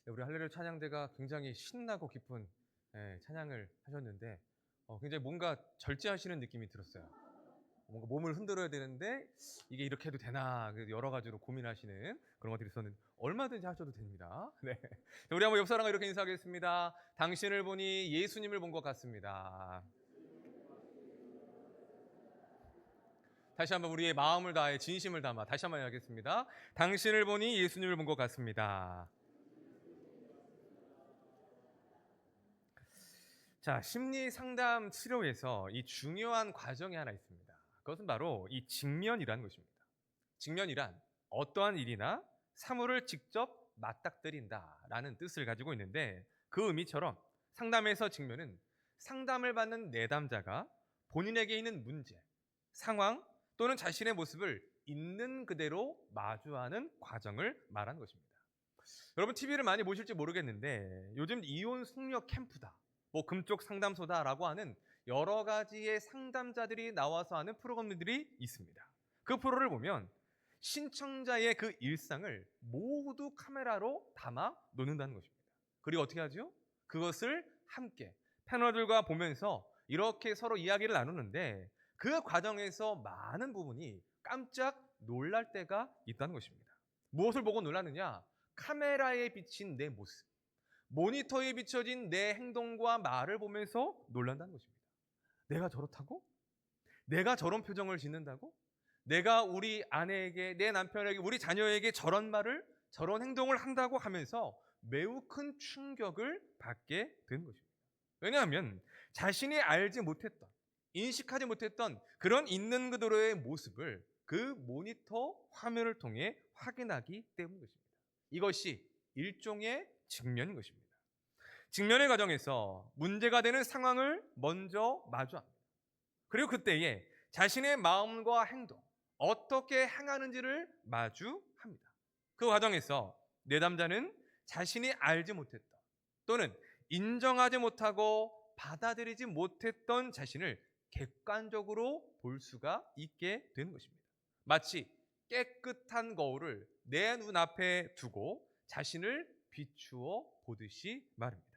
우리 할렐루야 찬양대가 굉장히 신나고 기쁜 찬양을 하셨는데 굉장히 뭔가 절제하시는 느낌이 들었어요. 뭔가 몸을 흔들어야 되는데 이게 이렇게 해도 되나 여러 가지로 고민하시는 그런 것들이 있었는데 얼마든지 하셔도 됩니다. 네. 자, 우리 한번 옆 사람과 이렇게 인사하겠습니다. 당신을 보니 예수님을 본 것 같습니다. 다시 한번 우리의 마음을 다해 진심을 담아 다시 한번 하겠습니다. 당신을 보니 예수님을 본 것 같습니다. 자, 심리 상담 치료에서 이 중요한 과정이 하나 있습니다. 그것은 바로 이 직면이라는 것입니다. 직면이란 어떠한 일이나 사물을 직접 맞닥뜨린다라는 뜻을 가지고 있는데 그 의미처럼 상담에서 직면은 상담을 받는 내담자가 본인에게 있는 문제, 상황 또는 자신의 모습을 있는 그대로 마주하는 과정을 말하는 것입니다. 여러분 TV를 많이 보실지 모르겠는데 요즘 이혼 숙녀 캠프다, 뭐 금쪽 상담소다라고 하는 여러 가지의 상담자들이 나와서 하는 프로그램들이 있습니다. 그 프로를 보면 신청자의 그 일상을 모두 카메라로 담아 놓는다는 것입니다. 그리고 어떻게 하죠? 그것을 함께 패널들과 보면서 이렇게 서로 이야기를 나누는데 그 과정에서 많은 부분이 깜짝 놀랄 때가 있다는 것입니다. 무엇을 보고 놀랐느냐? 카메라에 비친 내 모습, 모니터에 비춰진 내 행동과 말을 보면서 놀란다는 것입니다. 내가 저렇다고? 내가 저런 표정을 짓는다고? 내가 우리 아내에게, 내 남편에게, 우리 자녀에게 저런 말을, 저런 행동을 한다고 하면서 매우 큰 충격을 받게 되는 것입니다. 왜냐하면 자신이 알지 못했던, 인식하지 못했던 그런 있는 그대로의 모습을 그 모니터 화면을 통해 확인하기 때문인 것입니다. 이것이 일종의 직면인 것입니다. 직면의 과정에서 문제가 되는 상황을 먼저 마주합니다. 그리고 그때에 자신의 마음과 행동, 어떻게 행하는지를 마주합니다. 그 과정에서 내담자는 자신이 알지 못했던 또는 인정하지 못하고 받아들이지 못했던 자신을 객관적으로 볼 수가 있게 되는 것입니다. 마치 깨끗한 거울을 내 눈앞에 두고 자신을 비추어 보듯이 말입니다.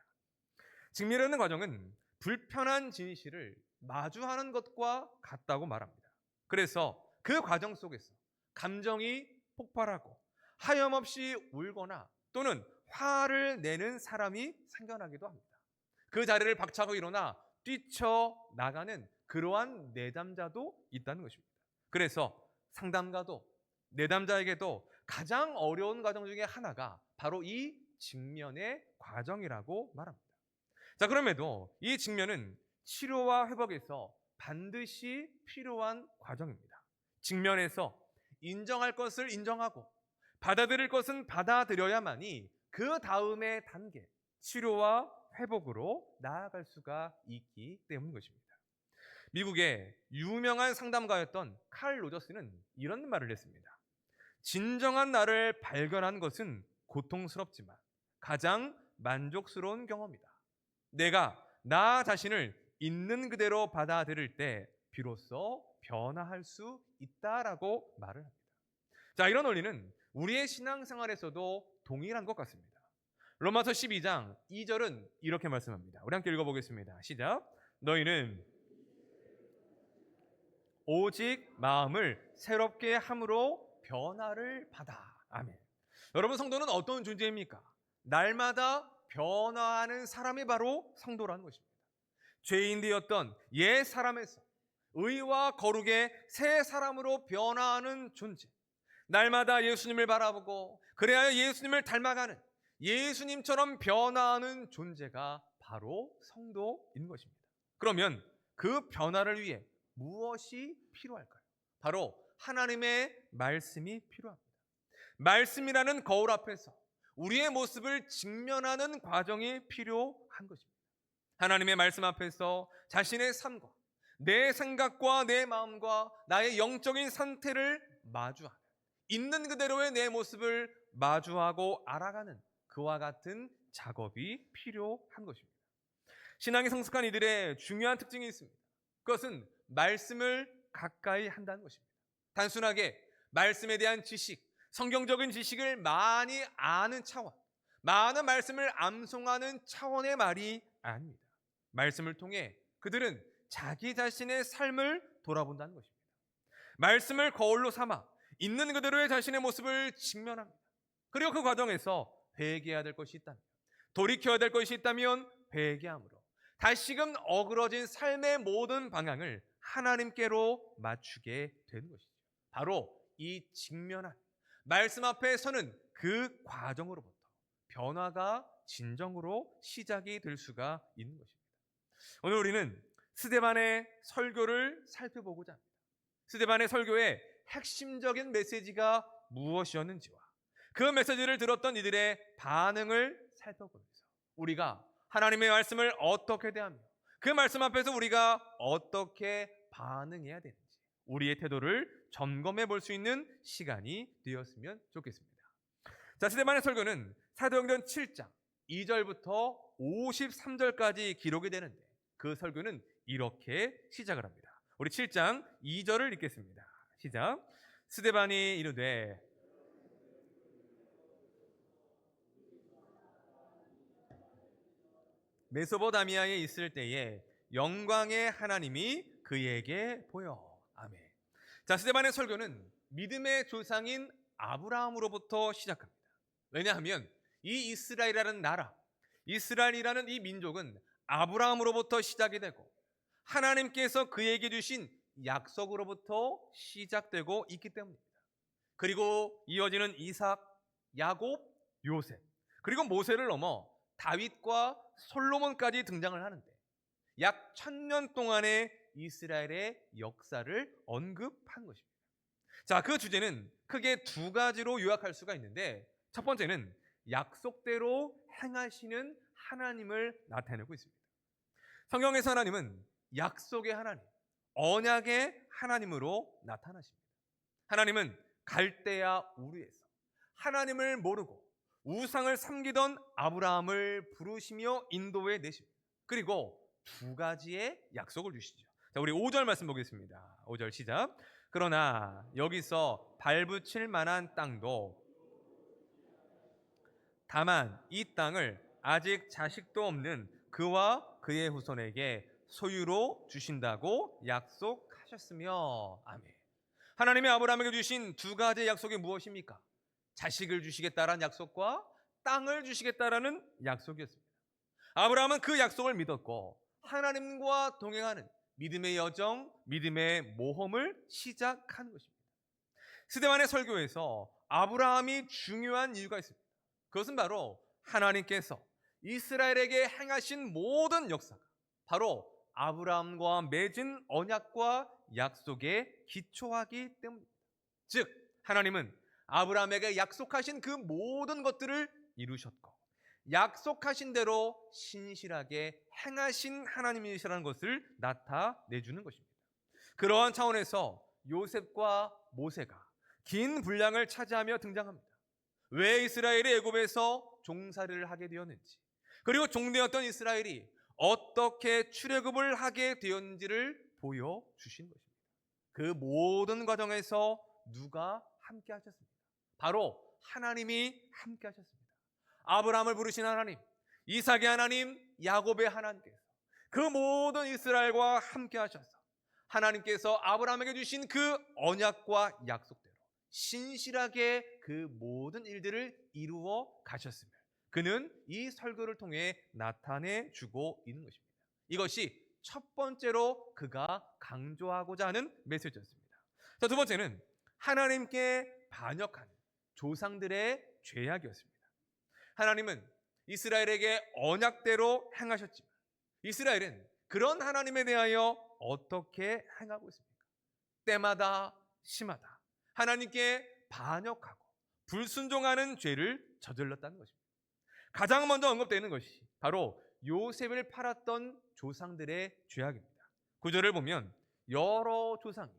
직면하는 과정은 불편한 진실을 마주하는 것과 같다고 말합니다. 그래서 그 과정 속에서 감정이 폭발하고 하염없이 울거나 또는 화를 내는 사람이 생겨나기도 합니다. 그 자리를 박차고 일어나 뛰쳐나가는 그러한 내담자도 있다는 것입니다. 그래서 상담가도 내담자에게도 가장 어려운 과정 중에 하나가 바로 이 직면의 과정이라고 말합니다. 자, 그럼에도 이 직면은 치료와 회복에서 반드시 필요한 과정입니다. 직면에서 인정할 것을 인정하고 받아들일 것은 받아들여야만이 그 다음의 단계, 치료와 회복으로 나아갈 수가 있기 때문인 것입니다. 미국의 유명한 상담가였던 칼 로저스는 이런 말을 했습니다. 진정한 나를 발견한 것은 고통스럽지만 가장 만족스러운 경험이다. 내가 나 자신을 있는 그대로 받아들일 때 비로소 변화할 수 있다라고 말을 합니다. 자, 이런 원리는 우리의 신앙생활에서도 동일한 것 같습니다. 로마서 12장 2절은 이렇게 말씀합니다. 우리 함께 읽어보겠습니다. 시작. 너희는 오직 마음을 새롭게 함으로 변화를 받아. 아멘. 여러분, 성도는 어떤 존재입니까? 날마다 변화하는 사람이 바로 성도라는 것입니다. 죄인 되었던 옛 사람에서 의와 거룩의 새 사람으로 변화하는 존재. 날마다 예수님을 바라보고 그래야 예수님을 닮아가는 예수님처럼 변화하는 존재가 바로 성도인 것입니다. 그러면 그 변화를 위해 무엇이 필요할까요? 바로 하나님의 말씀이 필요합니다. 말씀이라는 거울 앞에서 우리의 모습을 직면하는 과정이 필요한 것입니다. 하나님의 말씀 앞에서 자신의 삶과 내 생각과 내 마음과 나의 영적인 상태를 마주하는, 있는 그대로의 내 모습을 마주하고 알아가는 그와 같은 작업이 필요한 것입니다. 신앙이 성숙한 이들의 중요한 특징이 있습니다. 그것은 말씀을 가까이 한다는 것입니다. 단순하게 말씀에 대한 지식, 성경적인 지식을 많이 아는 차원, 많은 말씀을 암송하는 차원의 말이 아닙니다. 말씀을 통해 그들은 자기 자신의 삶을 돌아본다는 것입니다. 말씀을 거울로 삼아 있는 그대로의 자신의 모습을 직면합니다. 그리고 그 과정에서 회개해야 될 것이 있다면, 돌이켜야 될 것이 있다면 회개함으로 다시금 어그러진 삶의 모든 방향을 하나님께로 맞추게 되는 것이죠. 바로 이 직면한 말씀 앞에 서는 그 과정으로부터 변화가 진정으로 시작이 될 수가 있는 것입니다. 오늘 우리는 스데반의 설교를 살펴보고자 합니다. 스데반의 설교의 핵심적인 메시지가 무엇이었는지와 그 메시지를 들었던 이들의 반응을 살펴보면서 우리가 하나님의 말씀을 어떻게 대하며 그 말씀 앞에서 우리가 어떻게 반응해야 되는지 우리의 태도를 점검해 볼 수 있는 시간이 되었으면 좋겠습니다. 자, 스데반의 설교는 사도행전 7장 2절부터 53절까지 기록이 되는데 그 설교는 이렇게 시작을 합니다. 우리 7장 2절을 읽겠습니다. 시작. 스데반이 이르되 메소포다미아에 있을 때에 영광의 하나님이 그에게 보여. 아멘. 자, 스데반의 설교는 믿음의 조상인 아브라함으로부터 시작합니다. 왜냐하면 이 이스라엘이라는 나라, 이스라엘이라는 이 민족은 아브라함으로부터 시작이 되고 하나님께서 그에게 주신 약속으로부터 시작되고 있기 때문입니다. 그리고 이어지는 이삭, 야곱, 요셉, 그리고 모세를 넘어 다윗과 솔로몬까지 등장을 하는데 약 1000년 동안의 이스라엘의 역사를 언급한 것입니다. 자, 그 주제는 크게 두 가지로 요약할 수가 있는데 첫 번째는 약속대로 행하시는 하나님을 나타내고 있습니다. 성경에서 하나님은 약속의 하나님, 언약의 하나님으로 나타나십니다. 하나님은 갈대아 우르에서 하나님을 모르고 우상을 섬기던 아브라함을 부르시며 인도해 내십니다. 그리고 두 가지의 약속을 주시죠. 자, 우리 5절 말씀 보겠습니다. 5절 시작. 그러나 여기서 발붙일 만한 땅도 다만 이 땅을 아직 자식도 없는 그와 그의 후손에게 소유로 주신다고 약속하셨으며. 아멘. 하나님이 아브라함에게 주신 두 가지의 약속이 무엇입니까? 자식을 주시겠다라는 약속과 땅을 주시겠다라는 약속이었습니다. 아브라함은 그 약속을 믿었고 하나님과 동행하는 믿음의 여정, 믿음의 모험을 시작하는 것입니다. 스데반의 설교에서 아브라함이 중요한 이유가 있습니다. 그것은 바로 하나님께서 이스라엘에게 행하신 모든 역사가 바로 아브라함과 맺은 언약과 약속에 기초하기 때문입니다. 즉 하나님은 아브라함에게 약속하신 그 모든 것들을 이루셨고 약속하신 대로 신실하게 행하신 하나님이시라는 것을 나타내주는 것입니다. 그러한 차원에서 요셉과 모세가 긴 분량을 차지하며 등장합니다. 왜 이스라엘이 애굽에서 종살이를 하게 되었는지, 그리고 종되었던 이스라엘이 어떻게 출애굽을 하게 되었는지를 보여주신 것입니다. 그 모든 과정에서 누가 함께 하셨습니까? 바로 하나님이 함께 하셨습니다. 아브라함을 부르신 하나님, 이삭의 하나님, 야곱의 하나님께서 그 모든 이스라엘과 함께 하셔서 하나님께서 아브라함에게 주신 그 언약과 약속대로 신실하게 그 모든 일들을 이루어 가셨으며 그는 이 설교를 통해 나타내 주고 있는 것입니다. 이것이 첫 번째로 그가 강조하고자 하는 메시지였습니다. 자, 두 번째는 하나님께 반역하는 조상들의 죄악이었습니다. 하나님은 이스라엘에게 언약대로 행하셨지만 이스라엘은 그런 하나님에 대하여 어떻게 행하고 있습니까? 때마다 시마다 하나님께 반역하고 불순종하는 죄를 저질렀다는 것입니다. 가장 먼저 언급되는 것이 바로 요셉을 팔았던 조상들의 죄악입니다. 구절을 보면 여러 조상이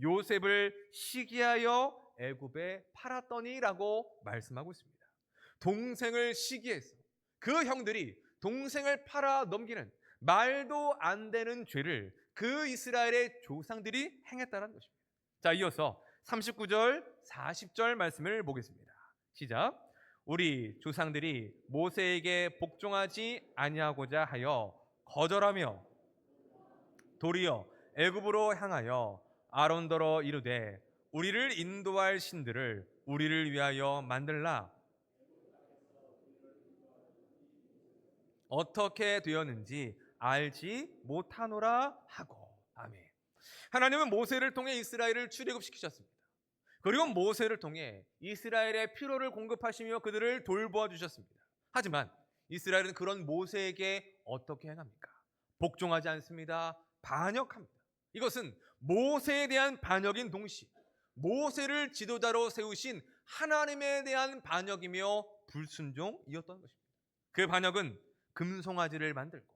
요셉을 시기하여 애굽에 팔았더니라고 말씀하고 있습니다. 동생을 시기해서 그 형들이 동생을 팔아 넘기는 말도 안 되는 죄를 그 이스라엘의 조상들이 행했다는 것입니다. 자, 이어서 39절, 40절 말씀을 보겠습니다. 시작. 우리 조상들이 모세에게 복종하지 아니하고자 하여 거절하며 도리어 애굽으로 향하여 아론더러 이르되 우리를 인도할 신들을 우리를 위하여 만들라. 어떻게 되었는지 알지 못하노라 하고. 아멘. 하나님은 모세를 통해 이스라엘을 출애굽시키셨습니다. 그리고 모세를 통해 이스라엘의 필요를 공급하시며 그들을 돌보아 주셨습니다. 하지만 이스라엘은 그런 모세에게 어떻게 행합니까? 복종하지 않습니다. 반역합니다. 이것은 모세에 대한 반역인 동시에 모세를 지도자로 세우신 하나님에 대한 반역이며 불순종이었던 것입니다. 그 반역은 금송아지를 만들고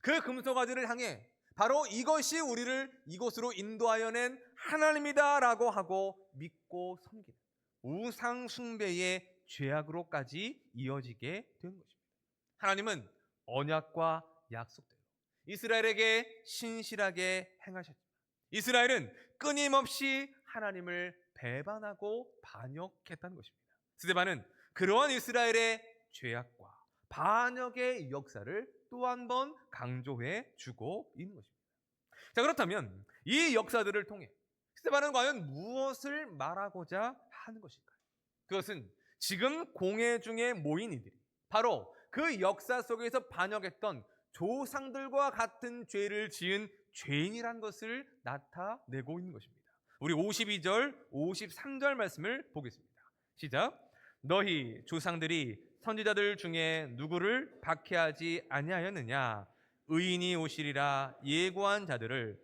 그 금송아지를 향해 바로 이것이 우리를 이곳으로 인도하여 낸 하나님이다라고 하고 믿고 섬기는 우상 숭배의 죄악으로까지 이어지게 된 것입니다. 하나님은 언약과 약속대로 이스라엘에게 신실하게 행하셨지만 이스라엘은 끊임없이 하나님을 배반하고 반역했다는 것입니다. 스데반은 그러한 이스라엘의 죄악과 반역의 역사를 또 한 번 강조해 주고 있는 것입니다. 자, 그렇다면 이 역사들을 통해 스데반은 과연 무엇을 말하고자 하는 것일까요? 그것은 지금 공회 중에 모인 이들이 바로 그 역사 속에서 반역했던 조상들과 같은 죄를 지은 죄인이란 것을 나타내고 있는 것입니다. 우리 52절, 53절 말씀을 보겠습니다. 시작. 너희 조상들이 선지자들 중에 누구를 박해하지 아니하였느냐? 의인이 오시리라 예고한 자들을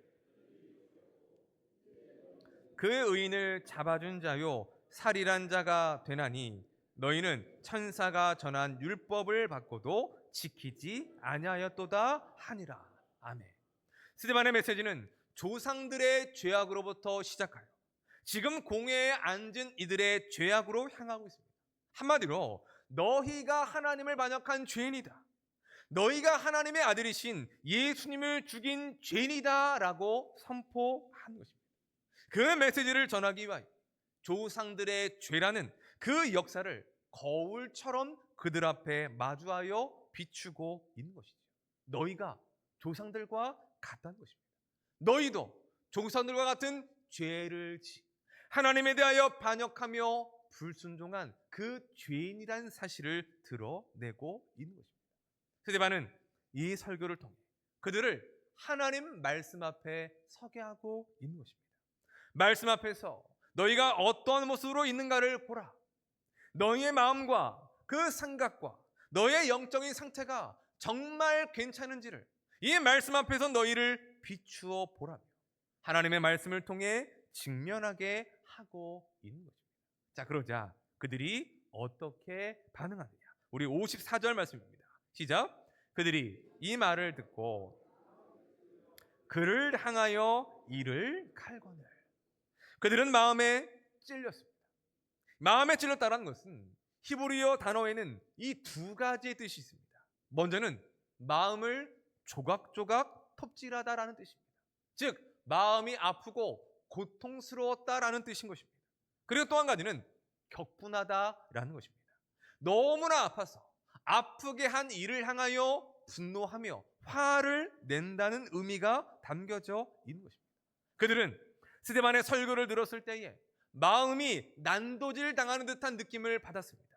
그 의인을 잡아준 자요 살이란 자가 되나니 너희는 천사가 전한 율법을 받고도 지키지 아니하였도다 하니라. 아멘. 스데반의 메시지는 조상들의 죄악으로부터 시작하여 지금 공회에 앉은 이들의 죄악으로 향하고 있습니다. 한마디로 너희가 하나님을 반역한 죄인이다. 너희가 하나님의 아들이신 예수님을 죽인 죄인이다라고 선포하는 것입니다. 그 메시지를 전하기 위하여 조상들의 죄라는 그 역사를 거울처럼 그들 앞에 마주하여 비추고 있는 것이죠. 너희가 조상들과 같다는 것입니다. 너희도 조상들과 같은 죄를 지 하나님에 대하여 반역하며 불순종한 그 죄인이란 사실을 드러내고 있는 것입니다. 스데반은 이 설교를 통해 그들을 하나님 말씀 앞에 서게 하고 있는 것입니다. 말씀 앞에서 너희가 어떤 모습으로 있는가를 보라. 너희의 마음과 그 생각과 너희의 영적인 상태가 정말 괜찮은지를 이 말씀 앞에서 너희를 비추어 보라며 하나님의 말씀을 통해 직면하게 하고 있는 것입니다. 자, 그러자 그들이 어떻게 반응하느냐? 우리 54절 말씀입니다. 시작. 그들이 이 말을 듣고 그를 향하여 이를 칼거늘. 그들은 마음에 찔렸습니다. 마음에 찔렸다는 것은 히브리어 단어에는 이 두 가지 뜻이 있습니다. 먼저는 마음을 조각조각 톱질하다라는 뜻입니다. 즉 마음이 아프고 고통스러웠다라는 뜻인 것입니다. 그리고 또 한 가지는 격분하다라는 것입니다. 너무나 아파서 아프게 한 이를 향하여 분노하며 화를 낸다는 의미가 담겨져 있는 것입니다. 그들은 스데반의 설교를 들었을 때에 마음이 난도질 당하는 듯한 느낌을 받았습니다.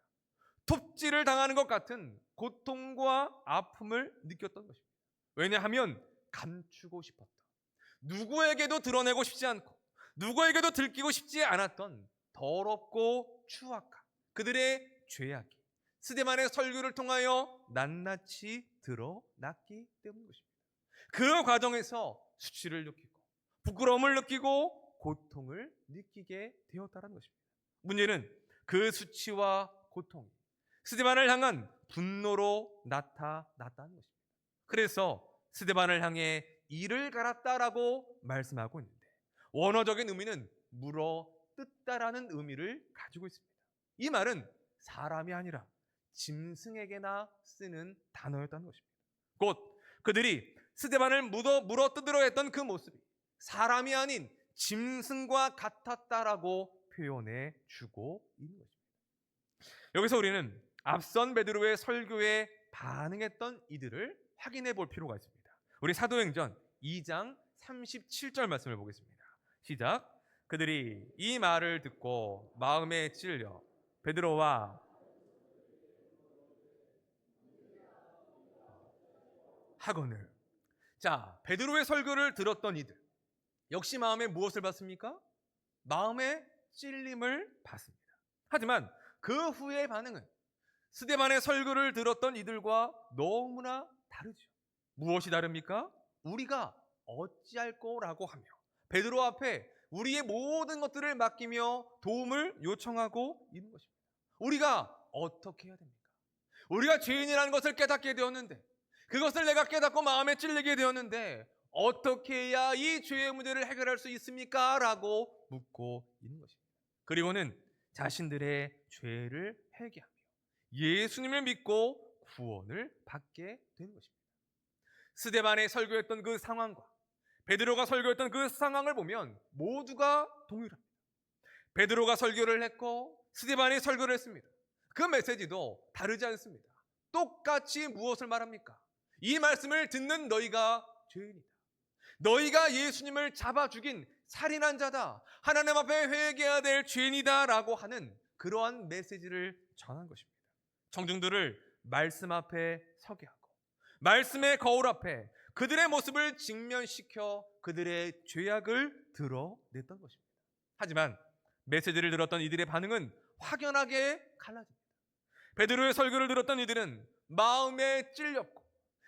톱질을 당하는 것 같은 고통과 아픔을 느꼈던 것입니다. 왜냐하면 감추고 싶었던, 누구에게도 드러내고 싶지 않고 누구에게도 들키고 싶지 않았던 더럽고 추악한 그들의 죄악이 스데반의 설교를 통하여 낱낱이 드러났기 때문인 것입니다. 그 과정에서 수치를 느끼고 부끄러움을 느끼고 고통을 느끼게 되었다는 것입니다. 문제는 그 수치와 고통이 스데반을 향한 분노로 나타났다는 것입니다. 그래서 스데반을 향해 이를 갈았다라고 말씀하고 있는데 원어적인 의미는 물어 뜯다라는 의미를 가지고 있습니다. 이 말은 사람이 아니라 짐승에게나 쓰는 단어였다는 것입니다. 곧 그들이 스데반을 물어 뜯으려 했던 그 모습이 사람이 아닌 짐승과 같았다라고 표현해 주고 있는 것입니다. 여기서 우리는 앞선 베드로의 설교에 반응했던 이들을 확인해 볼 필요가 있습니다. 우리 사도행전 2장 37절 말씀을 보겠습니다. 시작. 그들이 이 말을 듣고 마음에 찔려 베드로와 하거늘. 자, 베드로의 설교를 들었던 이들 역시 마음에 무엇을 받습니까? 마음의 찔림을 받습니다. 하지만 그 후의 반응은 스데반의 설교를 들었던 이들과 너무나 다르죠. 무엇이 다릅니까? 우리가 어찌할 거라고 하며 베드로 앞에 우리의 모든 것들을 맡기며 도움을 요청하고 있는 것입니다. 우리가 어떻게 해야 됩니까? 우리가 죄인이라는 것을 깨닫게 되었는데, 그것을 내가 깨닫고 마음에 찔리게 되었는데 어떻게 해야 이 죄의 문제를 해결할 수 있습니까? 라고 묻고 있는 것입니다. 그리고는 자신들의 죄를 회개하며 예수님을 믿고 구원을 받게 되는 것입니다. 스데반의 설교했던 그 상황과 베드로가 설교했던 그 상황을 보면 모두가 동일합니다. 베드로가 설교를 했고 스데반이 설교를 했습니다. 그 메시지도 다르지 않습니다. 똑같이 무엇을 말합니까? 이 말씀을 듣는 너희가 죄인이다. 너희가 예수님을 잡아 죽인 살인한 자다. 하나님 앞에 회개해야 될 죄인이다 라고 하는 그러한 메시지를 전한 것입니다. 청중들을 말씀 앞에 서게 하고 말씀의 거울 앞에 그들의 모습을 직면시켜 그들의 죄악을 드러냈던 것입니다. 하지만 메시지를 들었던 이들의 반응은 확연하게 갈라집니다. 베드로의 설교를 들었던 이들은 마음에 찔렸고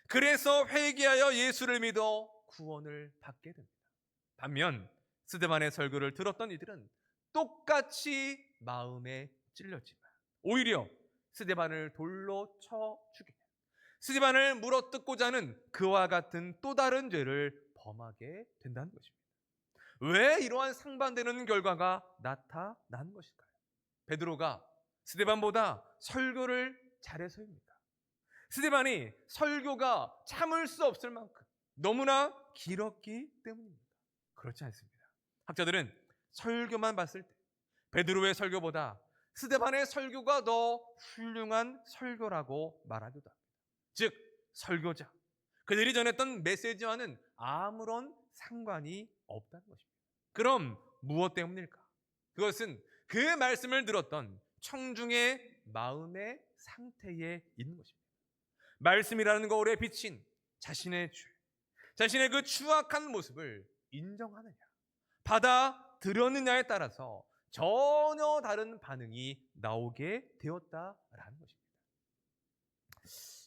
그래서 회개하여 예수를 믿어 구원을 받게 됩니다. 반면 스데반의 설교를 들었던 이들은 똑같이 마음에 찔렸지만 오히려 스데반을 돌로 쳐 죽이며 스데반을 물어뜯고자 하는 그와 같은 또 다른 죄를 범하게 된다는 것입니다. 왜 이러한 상반되는 결과가 나타나는 것일까요? 베드로가 스데반보다 설교를 잘해서입니다. 스데반이 설교가 참을 수 없을 만큼 너무나 길었기 때문입니다. 그렇지 않습니다. 학자들은 설교만 봤을 때 베드로의 설교보다 스데반의 설교가 더 훌륭한 설교라고 말하기도 합니다. 즉 설교자, 그들이 전했던 메시지와는 아무런 상관이 없다는 것입니다. 그럼 무엇 때문일까? 그것은 그 말씀을 들었던 청중의 마음의 상태에 있는 것입니다. 말씀이라는 거울에 비친 자신의 죄, 자신의 그 추악한 모습을 인정하느냐, 받아들였느냐에 따라서 전혀 다른 반응이 나오게 되었다라는 것입니다.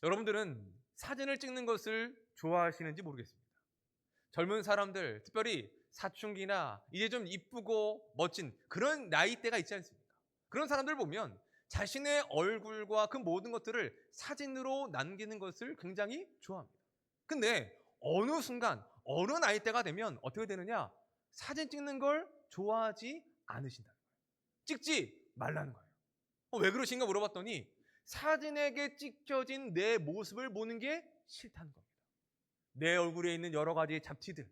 여러분들은 사진을 찍는 것을 좋아하시는지 모르겠습니다. 젊은 사람들, 특별히 사춘기나 이제 좀 이쁘고 멋진 그런 나이대가 있지 않습니까? 그런 사람들 보면 자신의 얼굴과 그 모든 것들을 사진으로 남기는 것을 굉장히 좋아합니다. 근데 어느 순간, 어느 나이대가 되면 어떻게 되느냐? 사진 찍는 걸 좋아하지 않으신다는 거예요. 찍지 말라는 거예요. 왜 그러신가 물어봤더니 사진에게 찍혀진 내 모습을 보는 게 싫다는 겁니다. 내 얼굴에 있는 여러 가지 잡티들,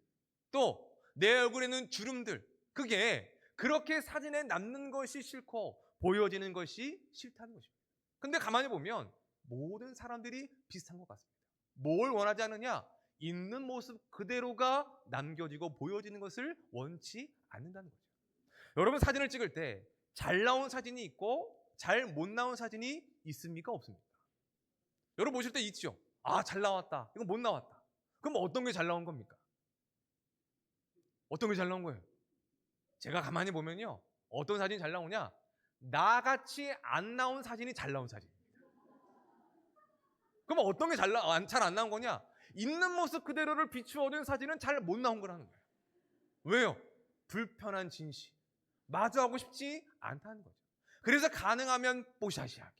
또 내 얼굴에 있는 주름들, 그게 그렇게 사진에 남는 것이 싫고 보여지는 것이 싫다는 것입니다. 근데 가만히 보면 모든 사람들이 비슷한 것 같습니다. 뭘 원하지 않느냐? 있는 모습 그대로가 남겨지고 보여지는 것을 원치 않는다는 거죠. 여러분 사진을 찍을 때 잘 나온 사진이 있고 잘 못 나온 사진이 있습니까? 없습니까? 여러분 보실 때 있죠? 아, 잘 나왔다. 이거 못 나왔다. 그럼 어떤 게 잘 나온 겁니까? 어떤 게 잘 나온 거예요? 제가 가만히 보면요. 어떤 사진이 잘 나오냐? 나같이 안 나온 사진이 잘 나온 사진입니다. 그럼 어떤 게 잘 안 나온 거냐? 있는 모습 그대로를 비추어둔 사진은 잘 못 나온 거라는 거예요. 왜요? 불편한 진실. 마주하고 싶지 않다는 거죠. 그래서 가능하면 뽀샤시하게,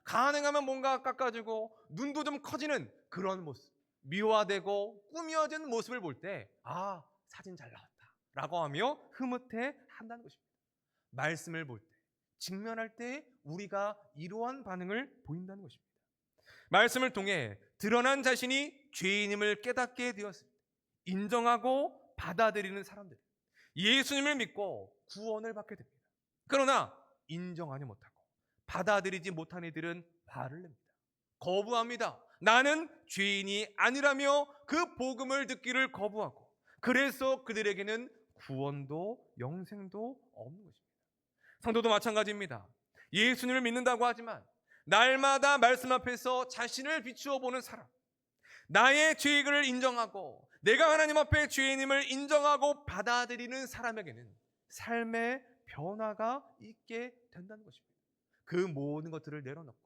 가능하면 뭔가 깎아주고 눈도 좀 커지는 그런 모습, 미화되고 꾸며진 모습을 볼 때 아, 사진 잘 나왔다 라고 하며 흐뭇해 한다는 것입니다. 말씀을 볼 때, 직면할 때 우리가 이러한 반응을 보인다는 것입니다. 말씀을 통해 드러난 자신이 죄인임을 깨닫게 되었습니다. 인정하고 받아들이는 사람들, 예수님을 믿고 구원을 받게 됩니다. 그러나 인정하지 못하고 받아들이지 못한 이들은 화를 냅니다. 거부합니다. 나는 죄인이 아니라며 그 복음을 듣기를 거부하고, 그래서 그들에게는 구원도 영생도 없는 것입니다. 성도도 마찬가지입니다. 예수님을 믿는다고 하지만 날마다 말씀 앞에서 자신을 비추어 보는 사람, 나의 죄를 인정하고 내가 하나님 앞에 죄인임을 인정하고 받아들이는 사람에게는 삶의 변화가 있게 된다는 것입니다. 그 모든 것들을 내려놓고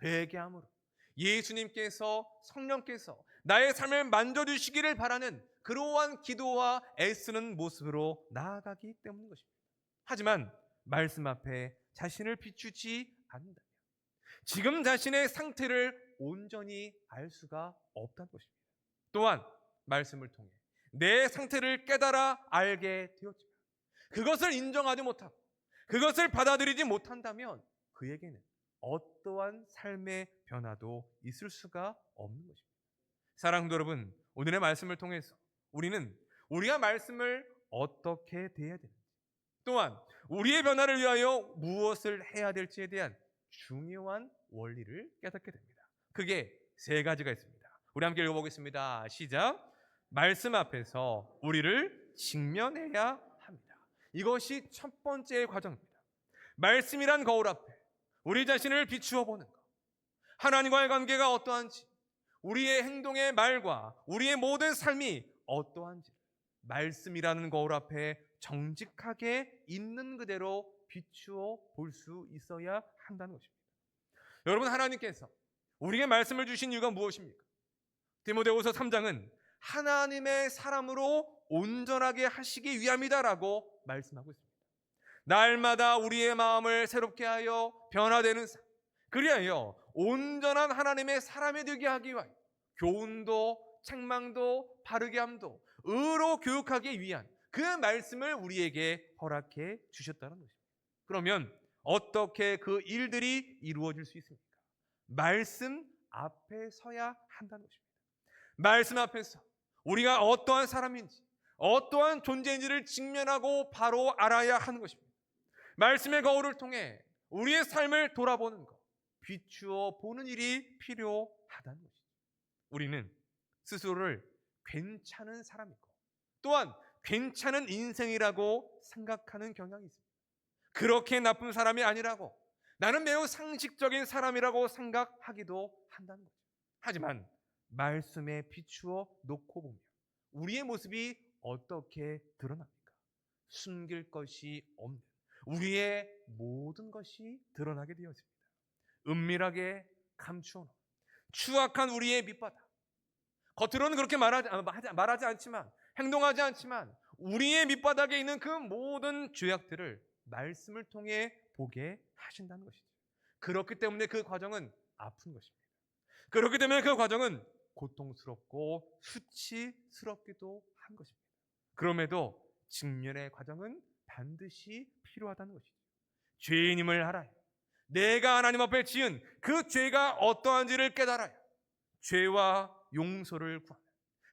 회개함으로 예수님께서, 성령께서 나의 삶을 만져주시기를 바라는 그러한 기도와 애쓰는 모습으로 나아가기 때문인 것입니다. 하지만 말씀 앞에 자신을 비추지 않는다면 지금 자신의 상태를 온전히 알 수가 없다는 것입니다. 또한 말씀을 통해 내 상태를 깨달아 알게 되었지만 그것을 인정하지 못하고 그것을 받아들이지 못한다면 그에게는 어떠한 삶의 변화도 있을 수가 없는 것입니다. 사랑하는 여러분, 오늘의 말씀을 통해서 우리는 우리가 말씀을 어떻게 대해야 되는지, 또한 우리의 변화를 위하여 무엇을 해야 될지에 대한 중요한 원리를 깨닫게 됩니다. 그게 세 가지가 있습니다. 우리 함께 읽어보겠습니다. 시작. 말씀 앞에서 우리를 직면해야 합니다. 이것이 첫 번째 과정입니다. 말씀이란 거울 앞에 우리 자신을 비추어 보는 것, 하나님과의 관계가 어떠한지, 우리의 행동의 말과 우리의 모든 삶이 어떠한지 말씀이라는 거울 앞에 정직하게 있는 그대로 비추어 볼 수 있어야 한다는 것입니다. 여러분, 하나님께서 우리에게 말씀을 주신 이유가 무엇입니까? 디모데후서 3장은 하나님의 사람으로 온전하게 하시기 위함이다라고 말씀하고 있습니다. 날마다 우리의 마음을 새롭게 하여 변화되는 삶, 그리하여 온전한 하나님의 사람이 되게 하기 위하여 교훈도 책망도 바르게 함도 의로 교육하기 위한 그 말씀을 우리에게 허락해 주셨다는 것입니다. 그러면 어떻게 그 일들이 이루어질 수 있습니까? 말씀 앞에 서야 한다는 것입니다. 말씀 앞에서 우리가 어떠한 사람인지, 어떠한 존재인지를 직면하고 바로 알아야 하는 것입니다. 말씀의 거울을 통해 우리의 삶을 돌아보는 것, 비추어 보는 일이 필요하다는 것이죠. 우리는 스스로를 괜찮은 사람이고 또한 괜찮은 인생이라고 생각하는 경향이 있습니다. 그렇게 나쁜 사람이 아니라고, 나는 매우 상식적인 사람이라고 생각하기도 한다는 거죠. 하지만 말씀에 비추어 놓고 보면 우리의 모습이 어떻게 드러납니까? 숨길 것이 없는 우리의 모든 것이 드러나게 되었습니다. 은밀하게 감추어 놓은 추악한 우리의 밑바닥, 겉으로는 그렇게 말하지 않지만, 행동하지 않지만 우리의 밑바닥에 있는 그 모든 죄악들을 말씀을 통해 보게 하신다는 것이죠. 그렇기 때문에 그 과정은 아픈 것입니다. 그렇기 때문에 그 과정은 고통스럽고 수치스럽기도 한 것입니다. 그럼에도 직면의 과정은 반드시 필요하다는 것이죠. 죄인임을 알아요. 내가 하나님 앞에 지은 그 죄가 어떠한지를 깨달아요. 죄와 용서를 구하는,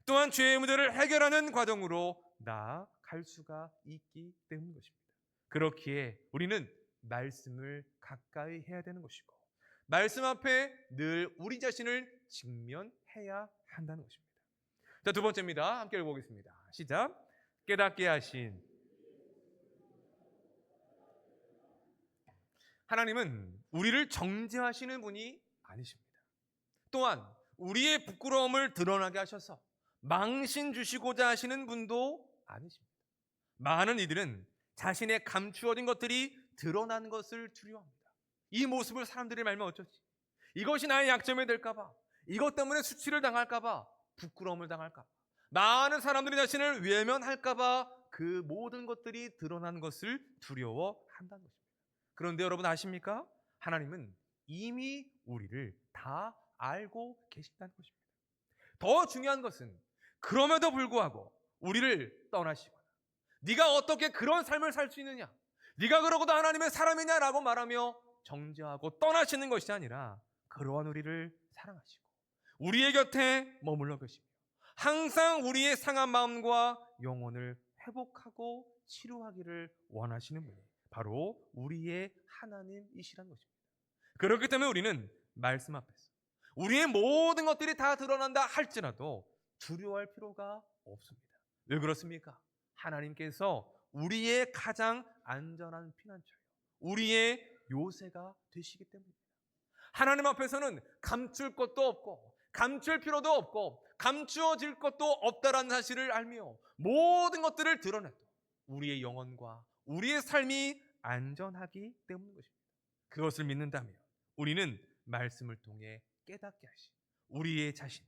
또한 죄의 문제를 해결하는 과정으로 나아갈 수가 있기 때문인 것입니다. 그렇기에 우리는 말씀을 가까이 해야 되는 것이고 말씀 앞에 늘 우리 자신을 직면해야 한다는 것입니다. 자, 두 번째입니다. 함께 읽어보겠습니다. 시작. 깨닫게 하신 하나님은 우리를 정죄하시는 분이 아니십니다. 또한 우리의 부끄러움을 드러나게 하셔서 망신 주시고자 하시는 분도 아니십니다. 많은 이들은 자신의 감추어진 것들이 드러나는 것을 두려워합니다. 이 모습을 사람들이 말면 어쩌지? 이것이 나의 약점이 될까봐, 이것 때문에 수치를 당할까봐, 부끄러움을 당할까봐, 많은 사람들이 자신을 외면할까봐 그 모든 것들이 드러나는 것을 두려워한다는 것입니다. 그런데 여러분 아십니까? 하나님은 이미 우리를 다 알고 계신다는 것입니다. 더 중요한 것은 그럼에도 불구하고 우리를 떠나시거나 네가 어떻게 그런 삶을 살 수 있느냐, 네가 그러고도 하나님의 사람이냐라고 말하며 정죄하고 떠나시는 것이 아니라 그러한 우리를 사랑하시고 우리의 곁에 머물러 계시며 항상 우리의 상한 마음과 영혼을 회복하고 치료하기를 원하시는 분이 바로 우리의 하나님이시라는 것입니다. 그렇기 때문에 우리는 말씀 앞에서 우리의 모든 것들이 다 드러난다 할지라도 두려워할 필요가 없습니다. 왜 그렇습니까? 하나님께서 우리의 가장 안전한 피난처예요. 우리의 요새가 되시기 때문입니다. 하나님 앞에서는 감출 것도 없고 감출 필요도 없고 감추어질 것도 없다라는 사실을 알며 모든 것들을 드러내도 우리의 영혼과 우리의 삶이 안전하기 때문인 것입니다. 그것을 믿는다면 우리는 말씀을 통해 깨닫게 하시 우리의 자신,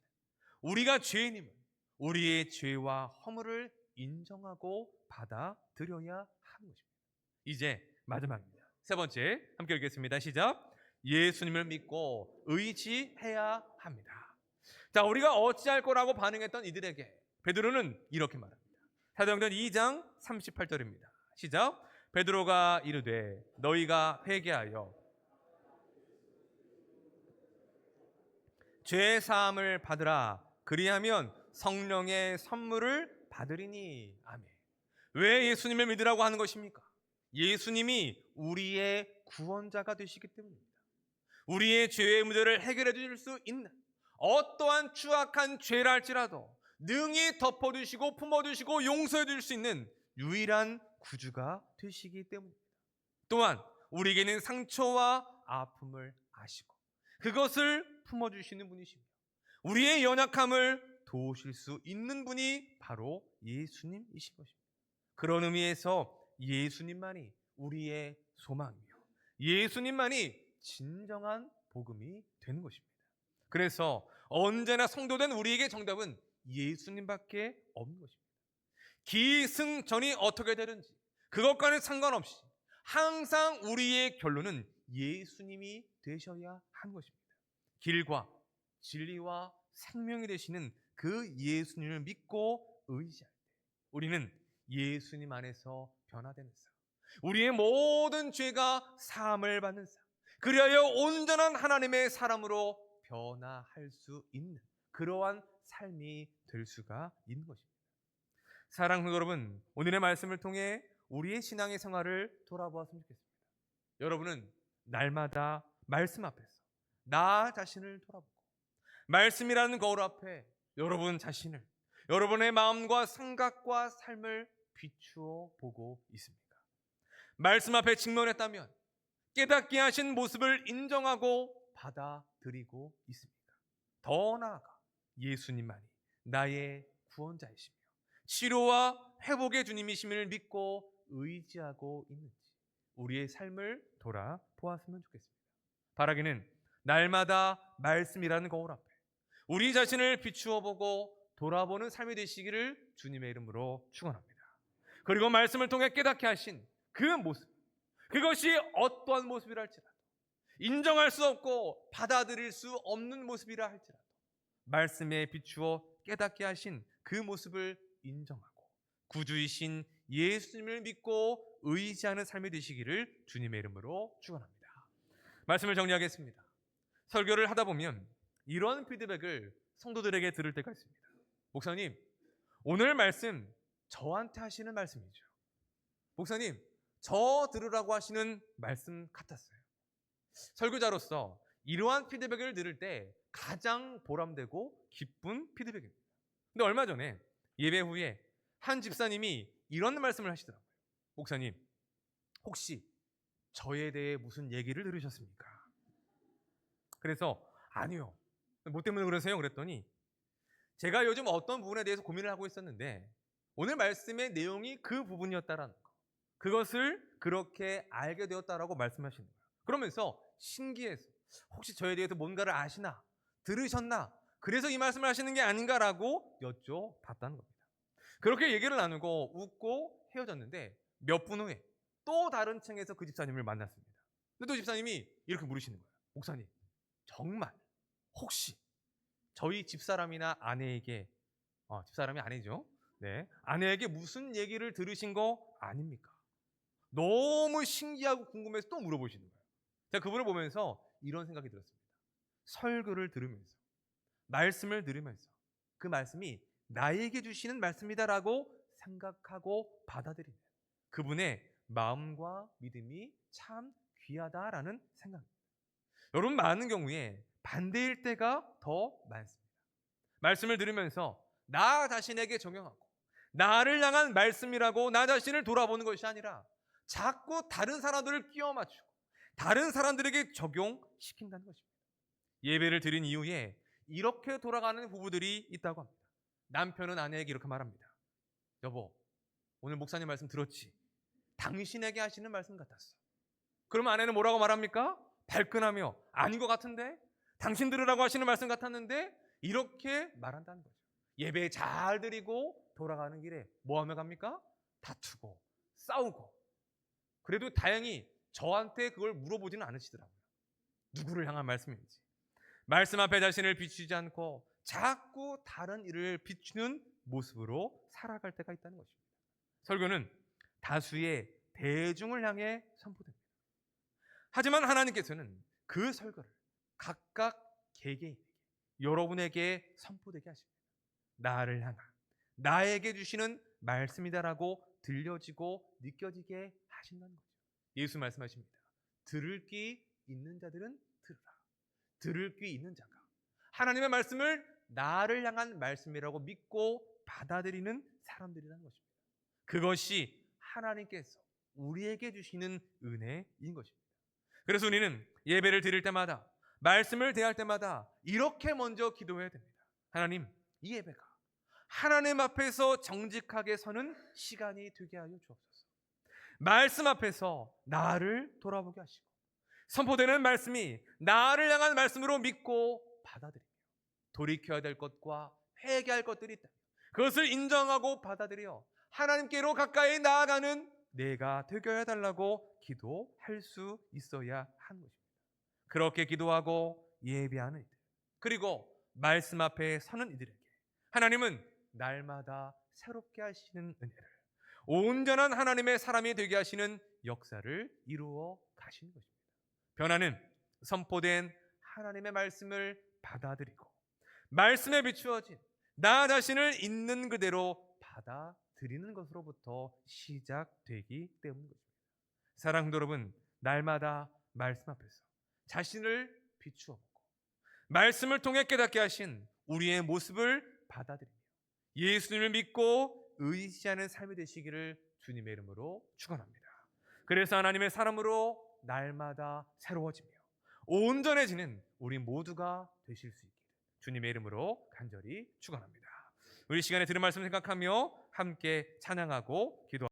우리가 죄인임을, 우리의 죄와 허물을 인정하고 받아들여야 하는 것입니다. 이제 마지막입니다. 세 번째, 함께 읽겠습니다. 시작. 예수님을 믿고 의지해야 합니다. 자, 우리가 어찌할 거라고 반응했던 이들에게 베드로는 이렇게 말합니다. 사도행전 2장 38절입니다. 시작. 베드로가 이르되 너희가 회개하여 죄 사함을 받으라. 그리하면 성령의 선물을 받으리니. 아멘. 왜 예수님을 믿으라고 하는 것입니까? 예수님이 우리의 구원자가 되시기 때문입니다. 우리의 죄의 문제를 해결해 주실 수 있는 어떠한 추악한 죄라 할지라도 능히 덮어주시고 품어주시고 용서해 주실 수 있는 유일한 구주가 되시기 때문입니다. 또한 우리에게는 상처와 아픔을 아시고 그것을 품어주시는 분이시며 우리의 연약함을 도우실 수 있는 분이 바로 예수님이신 것입니다. 그런 의미에서 예수님만이 우리의 소망이며 예수님만이 진정한 복음이 되는 것입니다. 그래서 언제나 성도된 우리에게 정답은 예수님밖에 없는 것입니다. 기승전이 어떻게 되든지 그것과는 상관없이 항상 우리의 결론은 예수님이 되셔야 하는 것입니다. 길과 진리와 생명이 되시는 그 예수님을 믿고 의지할 때 우리는 예수님 안에서 변화되는 삶, 우리의 모든 죄가 사함을 받는 삶, 그리하여 온전한 하나님의 사람으로 변화할 수 있는 그러한 삶이 될 수가 있는 것입니다. 사랑하는 여러분, 오늘의 말씀을 통해 우리의 신앙의 생활을 돌아보았으면 좋겠습니다. 여러분은 날마다 말씀 앞에서 나 자신을 돌아보고 말씀이라는 거울 앞에 여러분 자신을, 여러분의 마음과 생각과 삶을 비추어 보고 있습니까? 말씀 앞에 직면했다면 깨닫게 하신 모습을 인정하고 받아들이고 있습니까? 더 나아가 예수님만이 나의 구원자이시며 치료와 회복의 주님이심을 믿고 의지하고 있는지 우리의 삶을 돌아보았으면 좋겠습니다. 바라기는 날마다 말씀이라는 거울 앞에 우리 자신을 비추어 보고 돌아보는 삶이 되시기를 주님의 이름으로 축원합니다. 그리고 말씀을 통해 깨닫게 하신 그 모습, 그것이 어떠한 모습이라 할지라도 인정할 수 없고 받아들일 수 없는 모습이라 할지라도 말씀에 비추어 깨닫게 하신 그 모습을 인정하고 구주이신 예수님을 믿고 의지하는 삶이 되시기를 주님의 이름으로 축원합니다. 말씀을 정리하겠습니다. 설교를 하다 보면 이런 피드백을 성도들에게 들을 때가 있습니다. 목사님, 오늘 말씀 저한테 하시는 말씀이죠. 목사님, 저 들으라고 하시는 말씀 같았어요. 설교자로서 이러한 피드백을 들을 때 가장 보람되고 기쁜 피드백입니다. 근데 얼마 전에 예배 후에 한 집사님이 이런 말씀을 하시더라고요. 목사님, 혹시 저에 대해 무슨 얘기를 들으셨습니까? 그래서 아니요. 뭐 때문에 그러세요? 그랬더니 제가 요즘 어떤 부분에 대해서 고민을 하고 있었는데 오늘 말씀의 내용이 그 부분이었다라는 거, 그것을 그렇게 알게 되었다라고 말씀하시는 거예요. 그러면서 신기해서 혹시 저에 대해서 뭔가를 아시나? 들으셨나? 그래서 이 말씀을 하시는 게 아닌가라고 여쭤봤다는 겁니다. 그렇게 얘기를 나누고 웃고 헤어졌는데 몇 분 후에 또 다른 층에서 그 집사님을 만났습니다. 근데 또 집사님이 이렇게 물으시는 거예요. 목사님, 정말 혹시 저희 집사람이나 아내에게 집사람이 아니죠. 네, 아내에게 무슨 얘기를 들으신 거 아닙니까? 너무 신기하고 궁금해서 또 물어보시는 거예요. 제가 그분을 보면서 이런 생각이 들었습니다. 설교를 들으면서 말씀을 들으면서 그 말씀이 나에게 주시는 말씀이다라고 생각하고 받아들이는 그분의 마음과 믿음이 참 귀하다라는 생각입니다. 여러분, 많은 경우에 반대일 때가 더 많습니다. 말씀을 들으면서 나 자신에게 적용하고 나를 향한 말씀이라고 나 자신을 돌아보는 것이 아니라 자꾸 다른 사람들을 끼워 맞추고 다른 사람들에게 적용시킨다는 것입니다. 예배를 드린 이후에 이렇게 돌아가는 부부들이 있다고 합니다. 남편은 아내에게 이렇게 말합니다. 여보, 오늘 목사님 말씀 들었지? 당신에게 하시는 말씀 같았어. 그러면 아내는 뭐라고 말합니까? 발끈하며 아닌 것 같은데? 당신 들으라고 하시는 말씀 같았는데? 이렇게 말한다는 거죠. 예배 잘 드리고 돌아가는 길에 뭐 하며 갑니까? 다투고 싸우고. 그래도 다행히 저한테 그걸 물어보지는 않으시더라고요. 누구를 향한 말씀인지. 말씀 앞에 자신을 비추지 않고 자꾸 다른 일을 비추는 모습으로 살아갈 때가 있다는 것입니다. 설교는 다수의 대중을 향해 선포됩니다. 하지만 하나님께서는 그 설교를 각각 개개인에게, 여러분에게 선포되게 하십니다. 나를 향한, 나에게 주시는 말씀이다라고 들려지고 느껴지게 하신다는 거죠. 예수 말씀하십니다. 들을 귀 있는 자들은 들으라. 들을 귀 있는 자가 하나님의 말씀을 나를 향한 말씀이라고 믿고 받아들이는 사람들이라는 것입니다. 그것이 하나님께서 우리에게 주시는 은혜인 것입니다. 그래서 우리는 예배를 드릴 때마다, 말씀을 대할 때마다 이렇게 먼저 기도해야 됩니다. 하나님, 이 예배가 하나님 앞에서 정직하게 서는 시간이 되게 하여 주옵소서. 말씀 앞에서 나를 돌아보게 하시고 선포되는 말씀이 나를 향한 말씀으로 믿고 받아들이며 돌이켜야 될 것과 회개할 것들이 있다. 그것을 인정하고 받아들여 하나님께로 가까이 나아가는 내가 되게 해달라고 기도할 수 있어야 하는 것입니다. 그렇게 기도하고 예배하는 이들, 그리고 말씀 앞에 서는 이들에게 하나님은 날마다 새롭게 하시는 은혜를, 온전한 하나님의 사람이 되게 하시는 역사를 이루어 가시는 것입니다. 변화는 선포된 하나님의 말씀을 받아들이고 말씀에 비추어진 나 자신을 있는 그대로 받아들이는 것으로부터 시작되기 때문입니다. 사랑하는 여러분, 날마다 말씀 앞에서 자신을 비추어 보고 말씀을 통해 깨닫게 하신 우리의 모습을 받아들이며 예수님을 믿고 의지하는 삶이 되시기를 주님의 이름으로 축원합니다. 그래서 하나님의 사람으로 날마다 새로워지며 온전해지는 우리 모두가 되실 수 있기를 주님의 이름으로 간절히 축원합니다. 우리 시간에 들은 말씀 생각하며 함께 찬양하고 기도